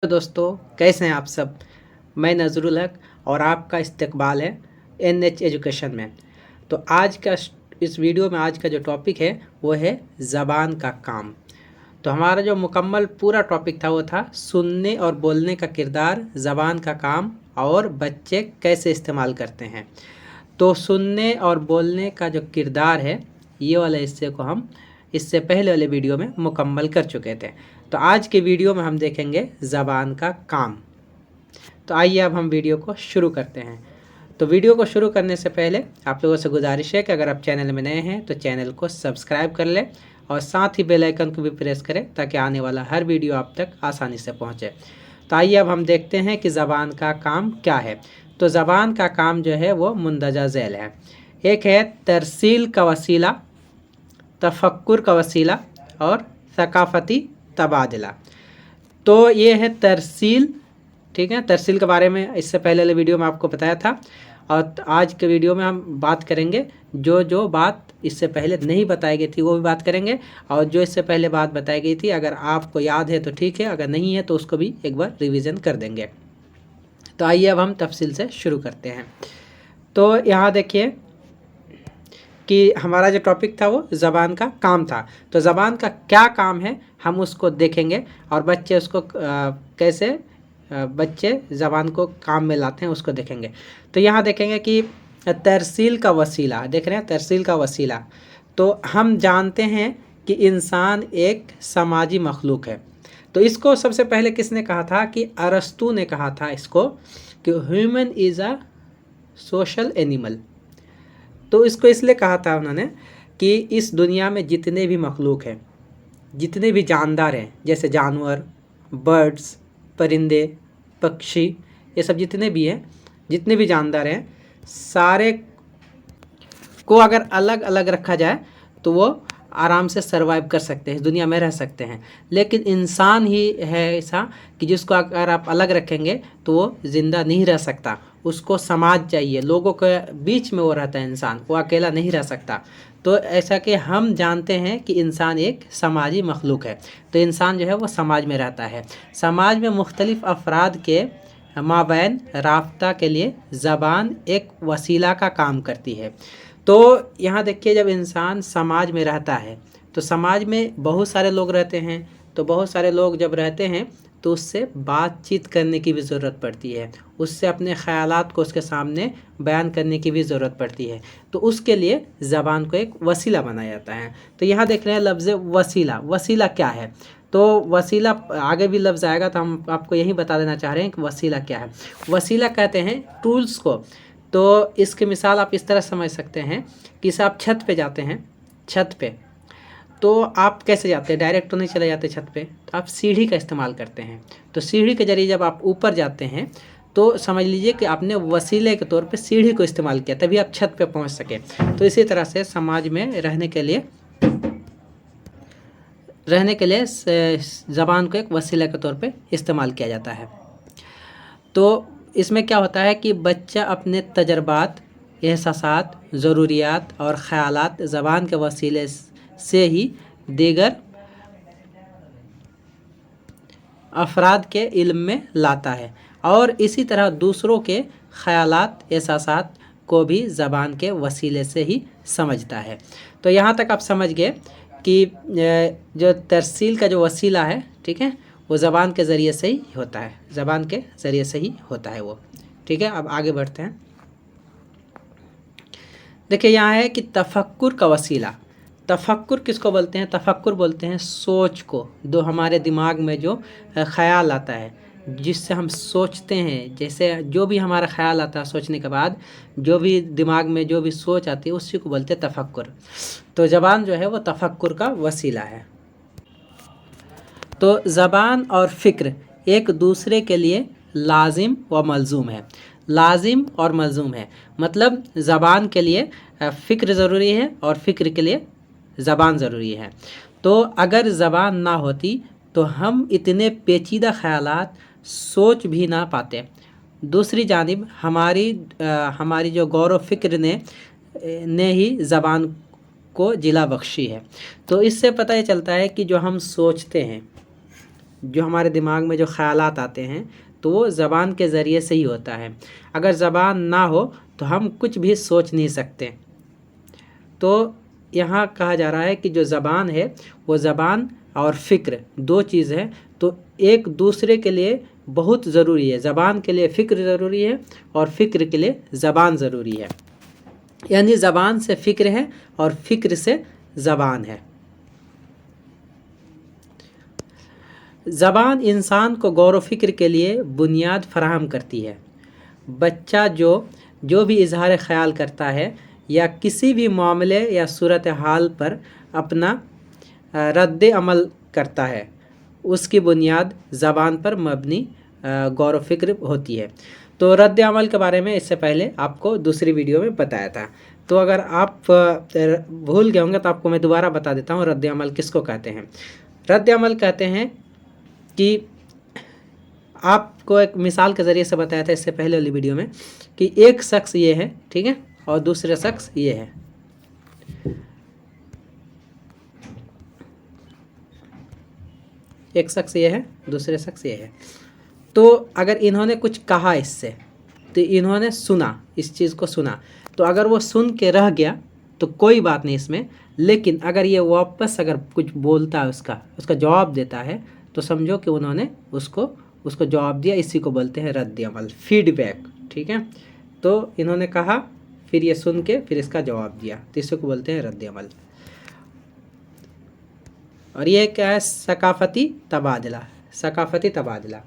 तो दोस्तों, कैसे हैं आप सब। मैं नज़रुल हक और आपका इस्तकबाल है NH एजुकेशन में। तो आज का इस वीडियो में आज का जो टॉपिक है वो है ज़बान का काम। तो हमारा जो मुकम्मल पूरा टॉपिक था वो था सुनने और बोलने का किरदार, ज़बान का काम और बच्चे कैसे इस्तेमाल करते हैं। तो सुनने और बोलने का जो किरदार है ये वाले हिस्से को हम इससे पहले वाले वीडियो में मुकम्मल कर चुके थे। तो आज के वीडियो में हम देखेंगे ज़बान का काम। तो आइए अब हम वीडियो को शुरू करते हैं। तो वीडियो को शुरू करने से पहले आप लोगों से गुजारिश है कि अगर आप चैनल में नए हैं तो चैनल को सब्सक्राइब कर लें और साथ ही बेल आइकन को भी प्रेस करें ताकि आने वाला हर वीडियो आप तक आसानी से पहुँचे। तो आइए अब हम देखते हैं कि ज़बान का काम क्या है। तो ज़बान का काम जो है वो मुंदरजा झैल है। एक है तरसील का वसीला, तफक्कुर का वसीला और सकाफ़ती तबादला। तो ये है तरसील, ठीक है। तरसील के बारे में इससे पहले वाले वीडियो में आपको बताया था और आज के वीडियो में हम बात करेंगे जो बात इससे पहले नहीं बताई गई थी वो भी बात करेंगे, और जो इससे पहले बात बताई गई थी अगर आपको याद है तो ठीक है, अगर नहीं है तो उसको भी एक बार रिवीजन कर देंगे। तो आइए अब हम तफसील से शुरू करते हैं। तो यहाँ देखिए कि हमारा जो टॉपिक था वो ज़बान का काम था। तो ज़बान का क्या काम है हम उसको देखेंगे और बच्चे उसको कैसे बच्चे ज़बान को काम में लाते हैं उसको देखेंगे। तो यहाँ देखेंगे कि तरसील का वसीला, देख रहे हैं तरसील का वसीला। तो हम जानते हैं कि इंसान एक समाजी मखलूक है। तो इसको सबसे पहले किसने कहा था कि अरस्तू ने कहा था इसको कि human is a social animal. तो इसको इसलिए कहा था उन्होंने कि इस दुनिया में जितने भी मखलूक हैं, जितने भी जानदार हैं, जैसे जानवर, बर्ड्स, परिंदे, पक्षी, ये सब जितने भी हैं, जितने भी जानदार हैं, सारे को अगर अलग अलग रखा जाए तो वो आराम से सरवाइव कर सकते हैं, इस दुनिया में रह सकते हैं। लेकिन इंसान ही है ऐसा कि जिसको अगर आप अलग रखेंगे तो वो ज़िंदा नहीं रह सकता, उसको समाज चाहिए, लोगों के बीच में वो रहता है इंसान, वो अकेला नहीं रह सकता। तो ऐसा कि हम जानते हैं कि इंसान एक समाजी मखलूक है। तो इंसान जो है वो समाज में रहता है। समाज में मुख्तलिफ़ अफराद के माबैन राब्ता के लिए ज़बान एक वसीला का काम करती है। तो यहाँ देखिए, जब इंसान समाज में रहता है तो समाज में बहुत सारे लोग रहते हैं। तो बहुत सारे लोग जब रहते हैं तो उससे बातचीत करने की भी ज़रूरत पड़ती है, उससे अपने ख़यालात को उसके सामने बयान करने की भी ज़रूरत पड़ती है। तो उसके लिए ज़बान को एक वसीला बनाया जाता है। तो यहाँ देख रहे हैं लफ्ज़ वसीला। वसीला क्या है? तो वसीला आगे भी लफ्ज़ आएगा तो हम आपको यही बता देना चाह रहे हैं कि वसीला क्या है। वसीला कहते हैं टूल्स को। तो इसकी मिसाल आप इस तरह समझ सकते हैं कि आप छत पे जाते हैं, छत पे तो आप कैसे जाते हैं? डायरेक्ट तो नहीं चले जाते छत पे, तो आप सीढ़ी का इस्तेमाल करते हैं। तो सीढ़ी के ज़रिए जब आप ऊपर जाते हैं तो समझ लीजिए कि आपने वसीले के तौर पे सीढ़ी को इस्तेमाल किया, तभी आप छत पे पहुंच सके। तो इसी तरह से समाज में रहने के लिए ज़बान को एक वसीला के तौर पे इस्तेमाल किया जाता है। तो इसमें क्या होता है कि बच्चा अपने तजर्बात, एहसासात, ज़रूरियात और ख़यालात ज़बान के वसीले से ही दीगर अफराद के इल्म में लाता है और इसी तरह दूसरों के ख़यालात, एहसासात को भी ज़बान के वसीले से ही समझता है। तो यहाँ तक आप समझ गए कि जो तरसील का जो वसीला है, ठीक है, वो ज़बान के ज़रिए से ही होता है, ज़बान के ज़रिए से ही होता है वो, ठीक है। अब आगे बढ़ते हैं। देखिए यहाँ है कि तफक्कुर का वसीला। तफक्कुर किसको बोलते हैं? तफक्कुर बोलते हैं सोच को, जो हमारे दिमाग में जो ख़याल आता है, जिससे हम सोचते हैं, जैसे जो भी हमारा ख़याल आता है सोचने के बाद, जो भी दिमाग में जो भी सोच आती है उसी को बोलते हैं तफक्कुर। तो ज़बान जो है वो तफक्कुर का वसीला है। तो ज़बान और फ़िक्र एक दूसरे के लिए लाजिम व मलज़ूम है। लाजिम और मलज़ूम है मतलब ज़बान के लिए फ़िक्र ज़रूरी है और फ़िक्र के लिए ज़बान ज़रूरी है। तो अगर ज़बान ना होती तो हम इतने पेचीदा ख़यालात सोच भी ना पाते। दूसरी जानिब हमारी जो गौर व फ़िक्र ने ही ज़बान को जिला बख्शी है। तो इससे पता ये चलता है कि जो हम सोचते हैं, जो हमारे दिमाग में जो ख़यालात आते हैं तो वो ज़बान के ज़रिए से ही होता है। अगर ज़बान ना हो तो हम कुछ भी सोच नहीं सकते। तो यहाँ कहा जा रहा है कि जो ज़बान है वो ज़बान और फ़िक्र दो चीज़ है, तो एक दूसरे के लिए बहुत ज़रूरी है। ज़बान के लिए फ़िक्र ज़रूरी है और फ़िक्र के लिए ज़बान ज़रूरी है। यानी ज़बान से फ़िक्र है और फ़िक्र से ज़बान है। ज़बान इंसान को गौर व फ़िक्र के लिए बुनियाद फराहम करती है। बच्चा जो भी इजहार ख़याल करता है या किसी भी मामले या सूरत हाल पर अपना रद्द अमल करता है, उसकी बुनियाद ज़बान पर मबनी गौर व फ़िक्र होती है। तो रद्द अमल के बारे में इससे पहले आपको दूसरी वीडियो में बताया था, तो अगर आप भूल गए होंगे तो आपको मैं दोबारा बता देता हूँ रद्द अमल किसको कहते हैं। रद्द अमल कहते हैं कि आपको एक मिसाल के ज़रिए से बताया था इससे पहले वाली वीडियो में कि एक शख्स ये है, ठीक है, और दूसरा शख्स ये है। एक शख्स ये है, दूसरे शख्स ये है। तो अगर इन्होंने कुछ कहा इससे, तो इन्होंने सुना, इस चीज़ को सुना, तो अगर वो सुन के रह गया तो कोई बात नहीं इसमें। लेकिन अगर ये वापस अगर कुछ बोलता है, उसका जवाब देता है, तो समझो कि उन्होंने उसको जवाब दिया। इसी को बोलते हैं रद्द अमल, फीडबैक, ठीक है। तो इन्होंने कहा, फिर ये सुन के फिर इसका जवाब दिया, तो इसी को बोलते हैं रद्द अमल। और ये क्या है? सकाफ़ती तबादला, सकाफ़ती तबादला।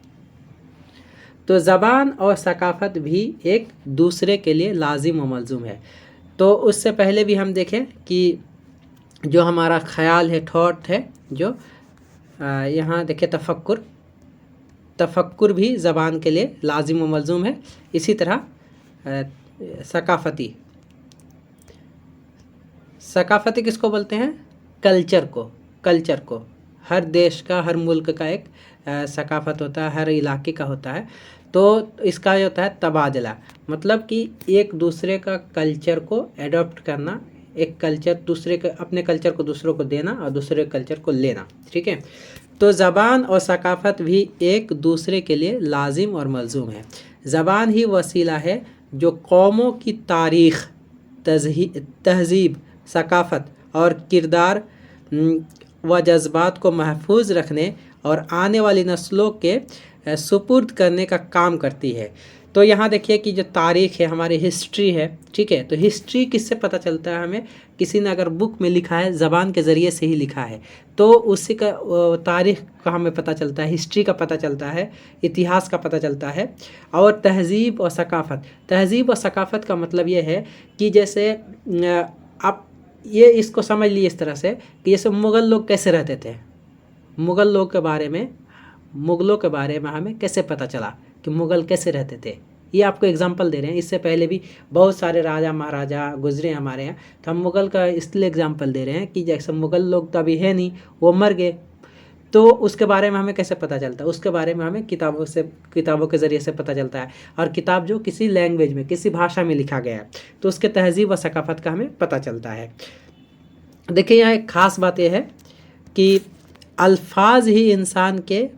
तो ज़बान और सकाफ़त भी एक दूसरे के लिए लाजिम व मलज़ूम है। तो उससे पहले भी हम देखें कि जो हमारा ख़याल है, थॉट है, जो यहाँ देखें तफक्कुर भी ज़बान के लिए लाजिम व मलज़ूम है। इसी तरह सकाफ़ती किसको बोलते हैं? कल्चर को। हर देश का, हर मुल्क का एक सकाफ़त होता है, हर इलाके का होता है। तो इसका जो होता है तबादला, मतलब कि एक दूसरे का कल्चर को एडॉप्ट करना, एक कल्चर दूसरे का, अपने कल्चर को दूसरों को देना और दूसरे कल्चर को लेना, ठीक है। तो ज़बान और सकाफ़त भी एक दूसरे के लिए लाजिम और मलज़ूम है। ज़बान ही वसीला है जो कौमों की तारीख़, तहज़ीब, सकाफ़त और किरदार व जज्बात को महफूज रखने और आने वाली नस्लों के सुपुर्द करने का काम करती है। तो यहाँ देखिए कि जो तारीख़ है, हमारी हिस्ट्री है, ठीक है। तो हिस्ट्री किससे पता चलता है हमें? किसी ने अगर बुक में लिखा है, ज़बान के ज़रिए से ही लिखा है, तो उसी का तारीख़ का हमें पता चलता है, हिस्ट्री का पता चलता है, इतिहास का पता चलता है। और तहज़ीब और सकाफ़त का मतलब ये है कि जैसे आप ये इसको समझ लिए इस तरह से कि जैसे मुग़ल लोग कैसे रहते थे, मुग़लों के बारे में हमें कैसे पता चला कि मुग़ल कैसे रहते थे। ये आपको एग्जांपल दे रहे हैं। इससे पहले भी बहुत सारे राजा महाराजा गुजरे हमारे यहाँ, तो हम मुग़ल का इसलिए एग्जांपल दे रहे हैं कि जैसे मुग़ल लोग तो अभी है नहीं, वो मर गए, तो उसके बारे में हमें कैसे पता चलता है? उसके बारे में हमें किताबों के ज़रिए से पता चलता है। और किताब जो किसी लैंग्वेज में, किसी भाषा में लिखा गया है, तो उसके तहज़ीब व सकाफ़त का हमें पता चलता है। देखिए यहाँ एक ख़ास बात यह है कि अल्फाज ही इंसान के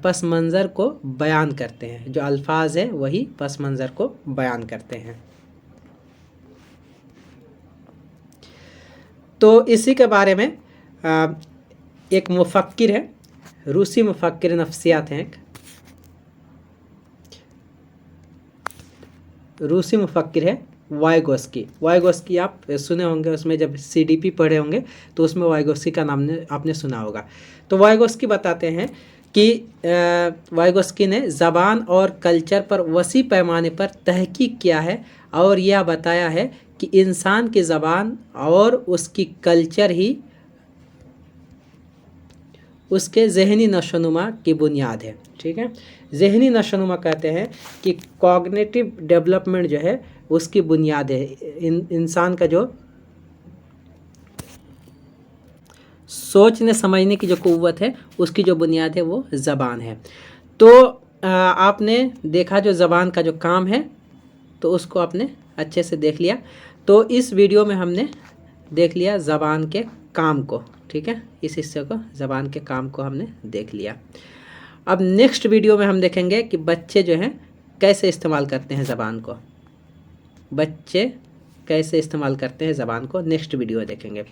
पस मंज़र को बयान करते हैं। जो अल्फाज है वही पस मंज़र को बयान करते हैं। तो इसी के बारे में एक मुफक्किर है, रूसी मुफक्किर नफ्सियात हैं, रूसी मुफक्किर है वाइगोस्की आप सुने होंगे, उसमें जब CDP पढ़े होंगे तो उसमें वाइगोस्की का नाम आपने सुना होगा। तो वाइगोस्की बताते हैं कि वाइगोस्की ने ज़बान और कल्चर पर वसी पैमाने पर तहकीक किया है और यह बताया है कि इंसान की ज़बान और उसकी कल्चर ही उसके ज़हनी नशोनुमा की बुनियाद है, ठीक है। ज़हनी नशोनुमा कहते हैं कि कॉग्निटिव डेवलपमेंट जो है उसकी बुनियाद है। इंसान का जो सोचने समझने की जो क़ुव्वत है, उसकी जो बुनियाद है वो ज़बान है। तो आपने देखा जो ज़बान का जो काम है, तो उसको आपने अच्छे से देख लिया। तो इस वीडियो में हमने देख लिया ज़बान के काम को, ठीक है, इस हिस्से को ज़बान के काम को हमने देख लिया। अब नेक्स्ट वीडियो में हम देखेंगे कि बच्चे जो हैं कैसे इस्तेमाल करते हैं ज़बान को, बच्चे कैसे इस्तेमाल करते हैं ज़बान को, नेक्स्ट वीडियो देखेंगे।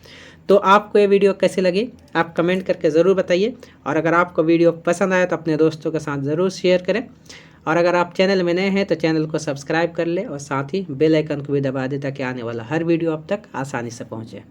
तो आपको ये वीडियो कैसी लगी आप कमेंट करके ज़रूर बताइए, और अगर आपको वीडियो पसंद आया तो अपने दोस्तों के साथ ज़रूर शेयर करें, और अगर आप चैनल में नए हैं तो चैनल को सब्सक्राइब कर लें और साथ ही बेल आइकन को भी दबा दें ताकि आने वाला हर वीडियो आप तक आसानी से पहुँचे।